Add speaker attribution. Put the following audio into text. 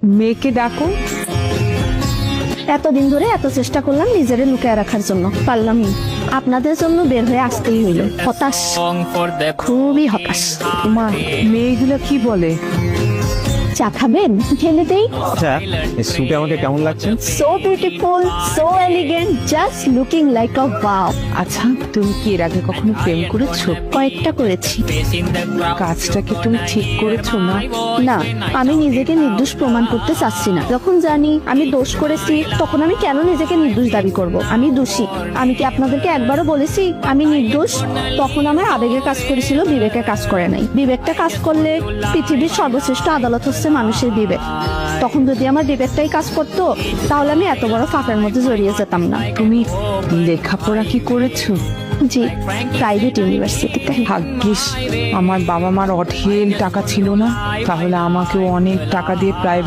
Speaker 1: মেয়েকে ডাকো।
Speaker 2: এতদিন ধরে এত চেষ্টা করলাম নিজেরে লুকিয়ে রাখার জন্য, পারলামই। আপনাদের জন্য বের হয়ে আসতেই হইল। হতাশ, খুবই হতাশ।
Speaker 1: মা, মেয়েগুলো কি বলে?
Speaker 2: চা খাবেন? ঢেলে দেই।
Speaker 3: আচ্ছা, এই স্যুটে আমাকে কেমন লাগছে?
Speaker 2: So beautiful, so elegant, just looking like আ ওয়াও।
Speaker 1: আচ্ছা, তুমি কি এর আগে কখনো প্রেম করেছো?
Speaker 2: কয়েকটা করেছি।
Speaker 1: কাজটাকে তুমি ঠিক করেছো না?
Speaker 2: না, আমি নিজেকে নির্দোষ প্রমাণ করতে চাচ্ছি না। যখন জানি আমি দোষ করেছি, তখন আমি কেন নিজেকে নির্দোষ দাবি করব? আমি দোষী। আমি কি আপনাদেরকে একবারও বলেছি আমি নির্দোষ? তখন আমার আবেগে কাজ করেছিল, বিবেকে কাজ করে নাই। বিবেকটা কাজ করলে পৃথিবীর সর্বশ্রেষ্ঠ আদালত হচ্ছে মানুষের বিবেক। তখন যদি আমার বিবেকটাই কাজ করতো, তাহলে আমি এত বড় ফাঁকের মধ্যে জড়িয়ে যেতাম না।
Speaker 1: তুমি লেখাপড়া কি করেছো?
Speaker 2: জি, প্রাইভেট ইউনিভার্সিটিতে।
Speaker 1: ভাগ্যিস আমার বাবা মার অঢেল টাকা ছিল না, তাহলে আমাকেও অনেক টাকা দিয়ে প্রাইভেট